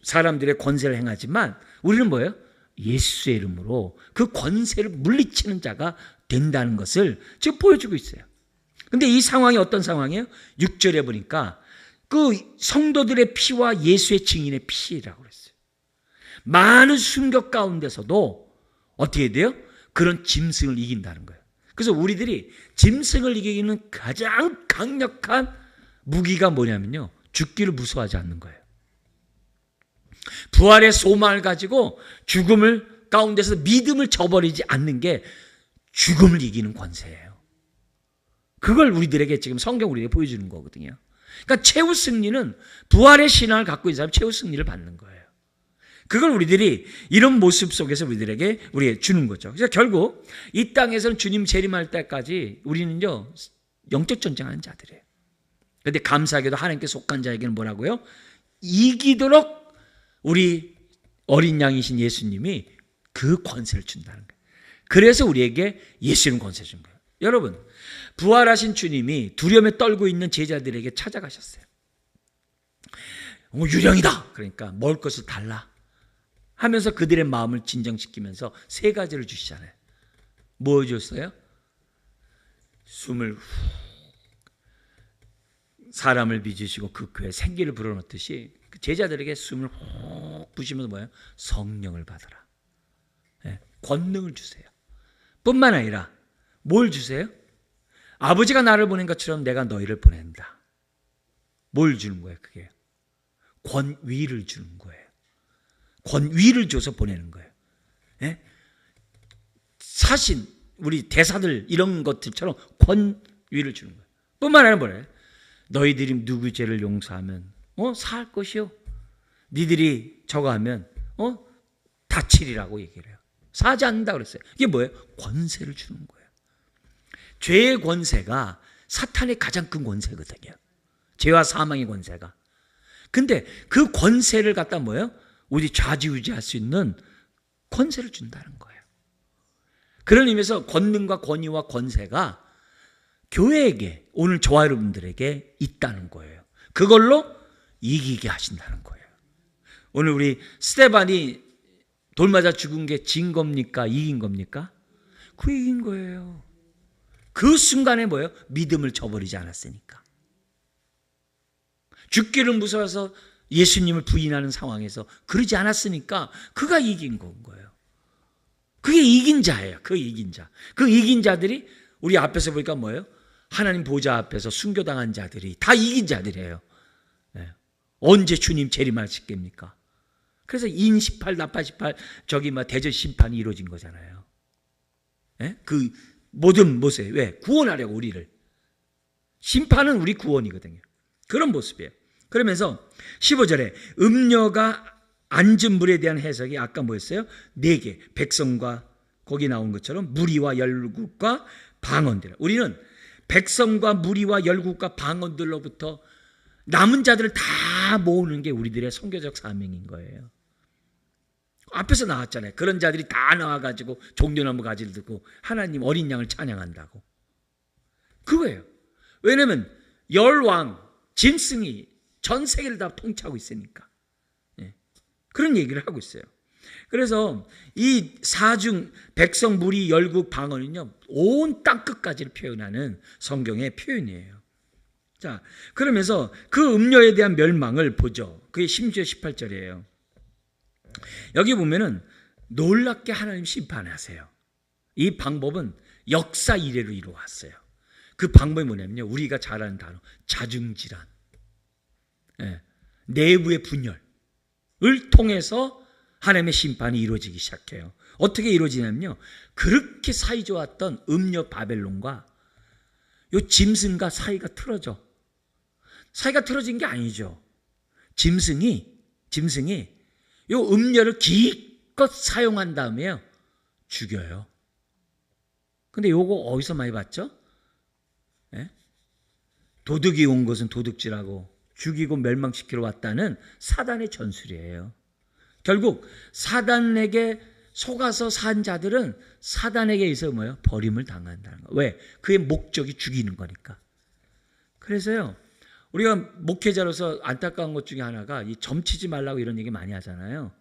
사람들의 권세를 행하지만 우리는 뭐예요? 예수의 이름으로 그 권세를 물리치는 자가 된다는 것을 지금 보여주고 있어요. 근데 이 상황이 어떤 상황이에요? 6절에 보니까 그 성도들의 피와 예수의 증인의 피라고 그랬어요. 많은 순교 가운데서도 어떻게 돼요? 그런 짐승을 이긴다는 거예요. 그래서 우리들이 짐승을 이기는 가장 강력한 무기가 뭐냐면요, 죽기를 무서워하지 않는 거예요. 부활의 소망을 가지고 죽음을 가운데서 믿음을 저버리지 않는 게 죽음을 이기는 권세예요. 그걸 우리들에게 지금 성경 우리에게 보여주는 거거든요. 그러니까 최후 승리는 부활의 신앙을 갖고 있는 사람이 최후 승리를 받는 거예요. 그걸 우리들이 이런 모습 속에서 우리들에게 주는 거죠. 그래서 결국 이 땅에서는 주님 재림할 때까지 우리는요 영적 전쟁하는 자들이에요. 그런데 감사하게도 하나님께 속한 자에게는 뭐라고요? 이기도록 우리 어린 양이신 예수님이 그 권세를 준다는 거예요. 그래서 우리에게 예수님 권세 준 거예요. 여러분, 부활하신 주님이 두려움에 떨고 있는 제자들에게 찾아가셨어요. 유령이다. 그러니까 먹을 것을 달라 하면서 그들의 마음을 진정시키면서 세 가지를 주시잖아요. 뭐 줬어요? 숨을 후 사람을 빚으시고 그 궤에 생기를 불어넣듯이 제자들에게 숨을 훅 부시면서 뭐예요? 성령을 받아라. 네, 권능을 주세요. 뿐만 아니라 뭘 주세요? 아버지가 나를 보낸 것처럼 내가 너희를 보낸다. 뭘 주는 거예요? 그게 권위를 주는 거예요. 권위를 줘서 보내는 거예요. 네? 사신, 우리 대사들 이런 것들처럼 권위를 주는 거예요. 뿐만 아니라 뭐래요? 너희들이 누구 죄를 용서하면 사할 것이요. 니들이 저거 하면 다치리라고 얘기를 해요. 사하지 않는다 그랬어요. 이게 뭐예요? 권세를 주는 거예요. 죄의 권세가 사탄의 가장 큰 권세거든요. 죄와 사망의 권세가. 근데 그 권세를 갖다 뭐예요? 우리 좌지우지할 수 있는 권세를 준다는 거예요. 그런 의미에서 권능과 권위와 권세가 교회에게, 오늘 저와 여러분들에게 있다는 거예요. 그걸로 이기게 하신다는 거예요. 오늘 우리 스데반이 돌 맞아 죽은 게 진 겁니까? 이긴 겁니까? 그 이긴 거예요. 그 순간에 뭐예요? 믿음을 저버리지 않았으니까. 죽기를 무서워서 예수님을 부인하는 상황에서 그러지 않았으니까 그가 이긴 건 거예요. 그게 이긴 자예요. 그 이긴 자. 그 이긴 자들이 우리 앞에서 보니까 뭐예요? 하나님 보좌 앞에서 순교당한 자들이 다 이긴 자들이에요. 네. 언제 주님 재림하시겠습니까? 그래서 인 18, 나파 18 저기 대전 심판이 이루어진 거잖아요. 네? 그 모든 모습에 왜? 구원하려고 우리를. 심판은 우리 구원이거든요. 그런 모습이에요. 그러면서 15절에 음녀가 앉은 물에 대한 해석이 아까 뭐였어요? 4개. 백성과 거기 나온 것처럼 무리와 열국과 방언들. 우리는 백성과 무리와 열국과 방언들로부터 남은 자들을 다 모으는 게 우리들의 선교적 사명인 거예요. 앞에서 나왔잖아요. 그런 자들이 다 나와가지고 종려나무 가지를 들고 하나님 어린 양을 찬양한다고. 그거예요. 왜냐하면 열왕, 짐승이 전 세계를 다 통치하고 있으니까. 그런 얘기를 하고 있어요. 그래서 이 사중, 백성, 무리, 열국, 방언은요, 온 땅끝까지를 표현하는 성경의 표현이에요. 자, 그러면서 그 음녀에 대한 멸망을 보죠. 그게 16절 18절이에요. 여기 보면은 놀랍게 하나님 심판하세요. 이 방법은 역사 이래로 이루어왔어요. 그 방법이 뭐냐면요, 우리가 잘 아는 단어 자중질환, 내부의 분열을 통해서 하나님의 심판이 이루어지기 시작해요. 어떻게 이루어지냐면요, 그렇게 사이좋았던 음녀 바벨론과 요 짐승과 사이가 틀어져. 사이가 틀어진 게 아니죠. 짐승이 요 음녀를 기껏 사용한 다음에요, 죽여요. 근데 요거 어디서 많이 봤죠? 도둑이 온 것은 도둑질하고 죽이고 멸망시키러 왔다는 사단의 전술이에요. 결국 사단에게 속아서 산 자들은 사단에게 의해서 뭐예요? 버림을 당한다는 거. 왜? 그의 목적이 죽이는 거니까. 그래서요, 우리가 목회자로서 안타까운 것 중에 하나가 이 점치지 말라고 이런 얘기 많이 하잖아요.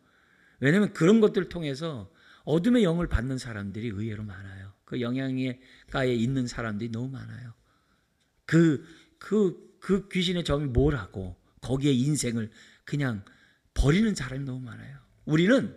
왜냐하면 그런 것들을 통해서 어둠의 영을 받는 사람들이 의외로 많아요. 그 영향가에 있는 사람들이 너무 많아요. 그 귀신의 점이 뭐라고 거기에 인생을 그냥 버리는 사람이 너무 많아요. 우리는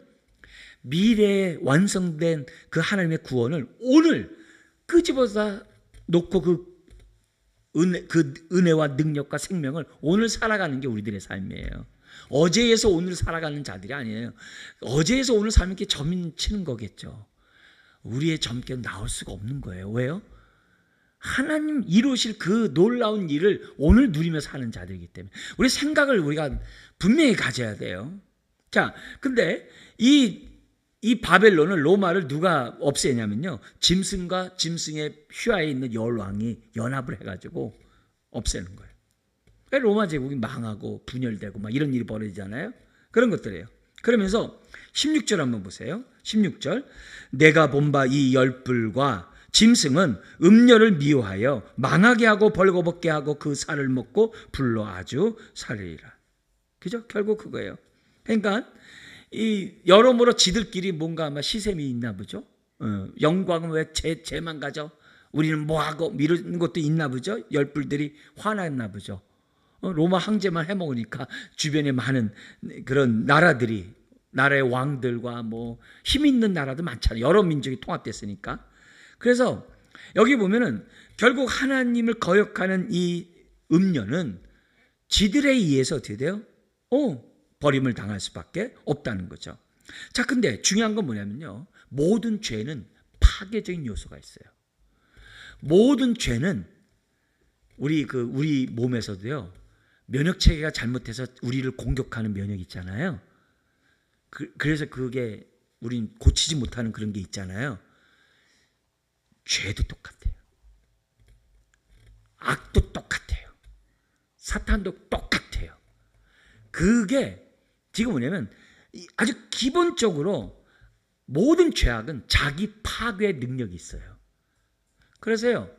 미래에 완성된 그 하나님의 구원을 오늘 끄집어서 놓고 그 은혜와 능력과 생명을 오늘 살아가는 게 우리들의 삶이에요. 어제에서 오늘 살아가는 자들이 아니에요. 어제에서 오늘 살면 게 점치는 거겠죠. 우리의 점괘는 나올 수가 없는 거예요. 왜요? 하나님 이루실 그 놀라운 일을 오늘 누리며 사는 자들이기 때문에 우리 생각을 우리가 분명히 가져야 돼요. 자, 근데 이 바벨론을, 로마를 누가 없애냐면요, 짐승과 짐승의 휘하에 있는 열왕이 연합을 해가지고 없애는 거예요. 그러니까 로마 제국이 망하고 분열되고 막 이런 일이 벌어지잖아요. 그런 것들이에요. 그러면서 16절 한번 보세요. 16절, 내가 본 바 이 열불과 짐승은 음녀를 미워하여 망하게 하고 벌거벗게 하고 그 살을 먹고 불로 아주 살리리라. 그죠? 결국 그거예요. 그러니까 이 여러모로 지들끼리 뭔가 아마 시샘이 있나 보죠. 영광은 왜 쟤만 가져? 우리는 뭐하고 이런 것도 있나 보죠. 열불들이 화났나 보죠. 로마 황제만 해먹으니까 주변에 많은 그런 나라의 왕들과 뭐 힘 있는 나라도 많잖아요. 여러 민족이 통합됐으니까. 그래서 여기 보면은 결국 하나님을 거역하는 이 음녀는 지들에 의해서 어떻게 돼요? 버림을 당할 수밖에 없다는 거죠. 자, 근데 중요한 건 뭐냐면요, 모든 죄는 파괴적인 요소가 있어요. 모든 죄는 우리 몸에서도요, 면역 체계가 잘못해서 우리를 공격하는 면역이 있잖아요. 그래서 그게 우린 고치지 못하는 그런 게 있잖아요. 죄도 똑같아요. 악도 똑같아요. 사탄도 똑같아요. 그게 지금 뭐냐면 아주 기본적으로 모든 죄악은 자기 파괴 능력이 있어요. 그래서요,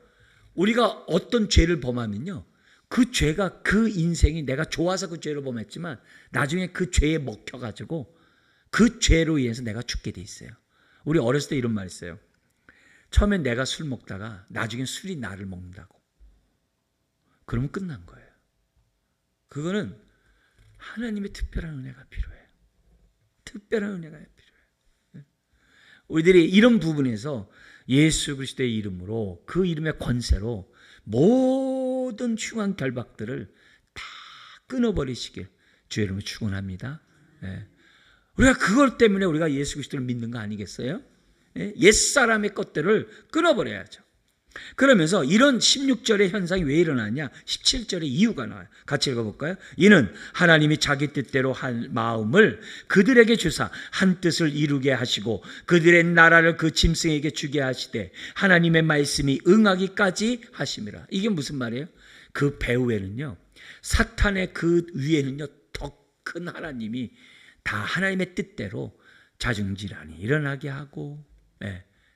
우리가 어떤 죄를 범하면요, 그 죄가 그 인생이 내가 좋아서 그 죄를 범했지만 나중에 그 죄에 먹혀가지고 그 죄로 인해서 내가 죽게 돼 있어요. 우리 어렸을 때 이런 말 있어요. 처음엔 내가 술 먹다가 나중에 술이 나를 먹는다고. 그러면 끝난 거예요. 그거는 하나님의 특별한 은혜가 필요해요. 특별한 은혜가 필요해요. 우리들이 이런 부분에서 예수 그리스도의 이름으로, 그 이름의 권세로 모든 흉한 결박들을 다 끊어버리시길 주의 이름으로 축원합니다. 우리가 그것 때문에 우리가 예수 그리스도를 믿는 거 아니겠어요? 옛사람의 것들을 끊어버려야죠. 그러면서 이런 16절의 현상이 왜 일어나냐? 17절의 이유가 나와요. 같이 읽어볼까요? 이는 하나님이 자기 뜻대로 한 마음을 그들에게 주사 한 뜻을 이루게 하시고 그들의 나라를 그 짐승에게 주게 하시되 하나님의 말씀이 응하기까지 하심이라. 이게 무슨 말이에요? 그 배후에는요, 사탄의 그 위에는요, 더 큰 하나님이 다 하나님의 뜻대로 자중질환이 일어나게 하고,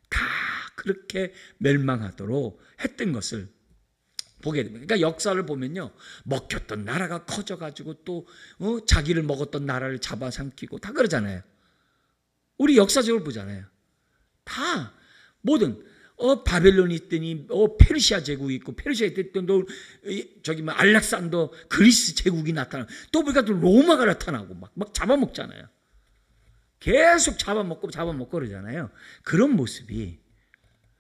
다 그렇게 멸망하도록 했던 것을 보게 됩니다. 그러니까 역사를 보면요, 먹혔던 나라가 커져가지고 또 자기를 먹었던 나라를 잡아삼키고 다 그러잖아요. 우리 역사적으로 보잖아요. 다 모든 바벨론이 있더니 페르시아 제국이 있고, 페르시아에 있던 또 저기 뭐 알렉산더 그리스 제국이 나타나고, 또 보니까 또 로마가 나타나고 막 잡아먹잖아요. 계속 잡아먹고 그러잖아요. 그런 모습이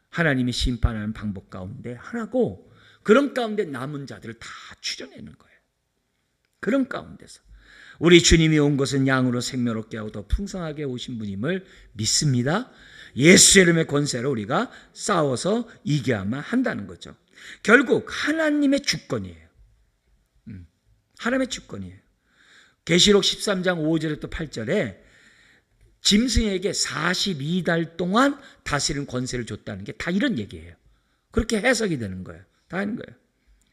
하나님이 심판하는 방법 가운데 하나고, 그런 가운데 남은 자들을 다 추려내는 거예요. 그런 가운데서 우리 주님이 온 것은 양으로 생명 얻게 하고 더 풍성하게 오신 분임을 믿습니다. 예수 이름의 권세로 우리가 싸워서 이겨야만 한다는 거죠. 결국 하나님의 주권이에요. 하나님의 주권이에요. 계시록 13장 5절부터 8절에 짐승에게 42달 동안 다스리는 권세를 줬다는 게 다 이런 얘기예요. 그렇게 해석이 되는 거예요. 다 하는 거예요.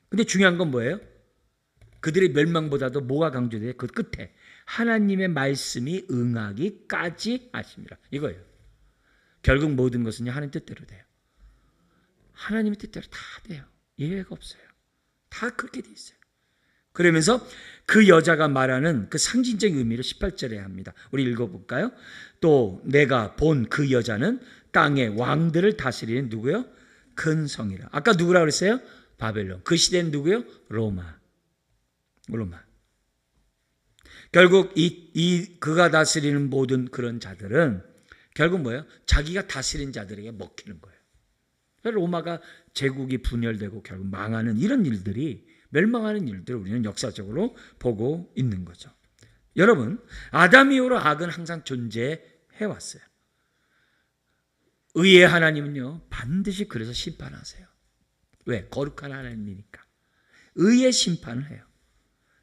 근데 중요한 건 뭐예요? 그들의 멸망보다도 뭐가 강조돼요? 그 끝에 하나님의 말씀이 응하기까지 하십니다. 이거예요. 결국 모든 것은 하나님 뜻대로 돼요. 하나님의 뜻대로 다 돼요. 예외가 없어요. 다 그렇게 돼 있어요. 그러면서 그 여자가 말하는 그 상징적인 의미를 18절에 합니다. 우리 읽어볼까요? 또 내가 본 그 여자는 땅의 왕들을 다스리는 누구요? 큰 성이라. 아까 누구라고 그랬어요? 바벨론. 그 시대는 누구요? 로마. 결국 그가 다스리는 모든 그런 자들은 결국 뭐예요? 자기가 다스린 자들에게 먹히는 거예요. 로마가 제국이 분열되고 결국 망하는 이런 일들이, 멸망하는 일들을 우리는 역사적으로 보고 있는 거죠. 여러분, 아담 이후로 악은 항상 존재해왔어요. 의의 하나님은요, 반드시 그래서 심판하세요. 왜? 거룩한 하나님이니까. 의의 심판을 해요.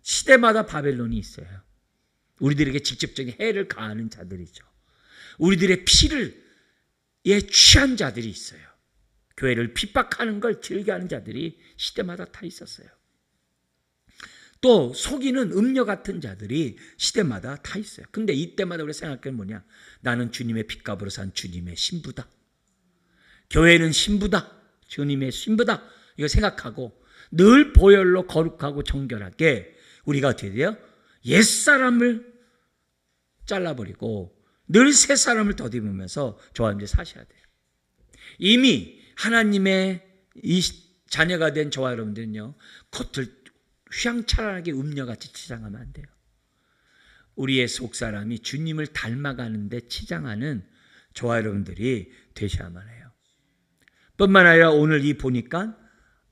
시대마다 바벨론이 있어요. 우리들에게 직접적인 해를 가하는 자들이죠. 우리들의 피를 취한 자들이 있어요. 교회를 핍박하는 걸 즐겨하는 자들이 시대마다 다 있었어요. 또 속이는 음녀 같은 자들이 시대마다 다 있어요. 근데 이때마다 우리 생각하는 뭐냐? 나는 주님의 핏값으로 산 주님의 신부다. 교회는 신부다. 주님의 신부다. 이거 생각하고 늘 보혈로 거룩하고 정결하게 우리가 어떻게 돼요? 옛사람을 잘라버리고 늘 새사람을 더듬으면서 저와 함께 사셔야 돼요. 이미 하나님의 이 자녀가 된 저와 여러분들은요, 겉을 휘황찬란하게 음녀같이 치장하면 안 돼요. 우리의 속사람이 주님을 닮아가는데 치장하는 저와 여러분들이 되셔야만 해요. 뿐만 아니라 오늘 보니까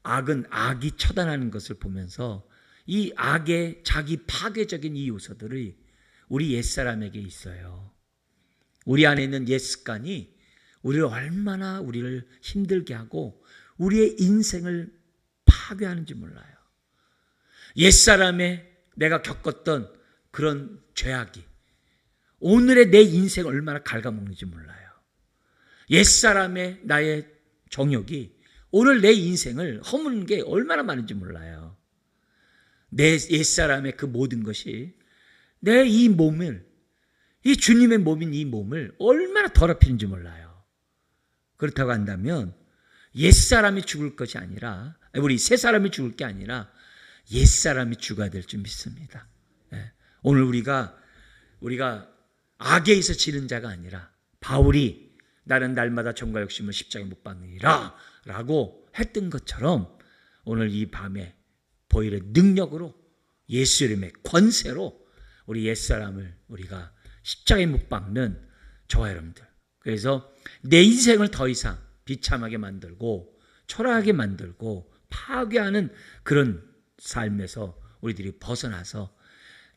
악은 악이 처단하는 것을 보면서 이 악의 자기 파괴적인 이 요소들이 우리 옛사람에게 있어요. 우리 안에 있는 옛 습관이 우리를 얼마나 우리를 힘들게 하고 우리의 인생을 파괴하는지 몰라요. 옛사람에 내가 겪었던 그런 죄악이 오늘의 내 인생을 얼마나 갉아먹는지 몰라요. 옛사람의 나의 정욕이 오늘 내 인생을 허무는 게 얼마나 많은지 몰라요. 내 옛사람의 그 모든 것이 내 이 몸을, 이 주님의 몸인 이 몸을 얼마나 더럽히는지 몰라요. 그렇다고 한다면 옛사람이 죽을 것이 아니라, 우리 새사람이 죽을 게 아니라 옛사람이 죽어야 될 줄 믿습니다. 오늘 우리가 악에서 지는 자가 아니라 바울이 나는 날마다 정과 욕심을 십자가에 못 박느니라 라고 했던 것처럼 오늘 이 밤에 보혈의 능력으로 예수 이름의 권세로 우리 옛사람을 우리가 십자가에 못 박는 저와 여러분들, 그래서 내 인생을 더 이상 비참하게 만들고 초라하게 만들고 파괴하는 그런 삶에서 우리들이 벗어나서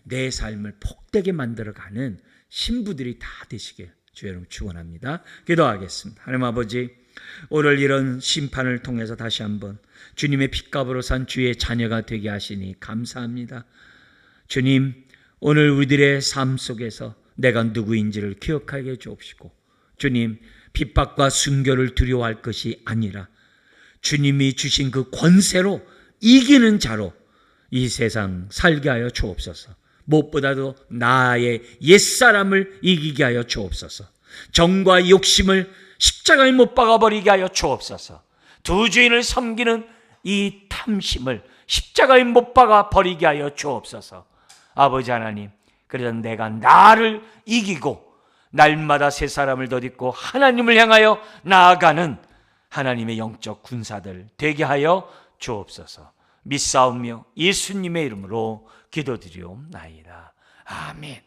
내 삶을 복되게 만들어가는 신부들이 다 되시길 주의 이름으로 축원합니다. 기도하겠습니다. 하나님 아버지, 오늘 이런 심판을 통해서 다시 한번 주님의 핏값으로 산 주의 자녀가 되게 하시니 감사합니다. 주님, 오늘 우리들의 삶 속에서 내가 누구인지를 기억하게 해주옵시고, 주님, 핍박과 순교를 두려워할 것이 아니라 주님이 주신 그 권세로 이기는 자로 이 세상 살게 하여 주옵소서. 무엇보다도 나의 옛사람을 이기게 하여 주옵소서. 정과 욕심을 십자가에 못 박아버리게 하여 주옵소서. 두 주인을 섬기는 이 탐심을 십자가에 못 박아버리게 하여 주옵소서. 아버지 하나님, 그래서 내가 나를 이기고 날마다 새 사람을 덧입고 하나님을 향하여 나아가는 하나님의 영적 군사들 되게 하여 주옵소서. 믿사오며 예수님의 이름으로 기도드리옵나이다. 아멘.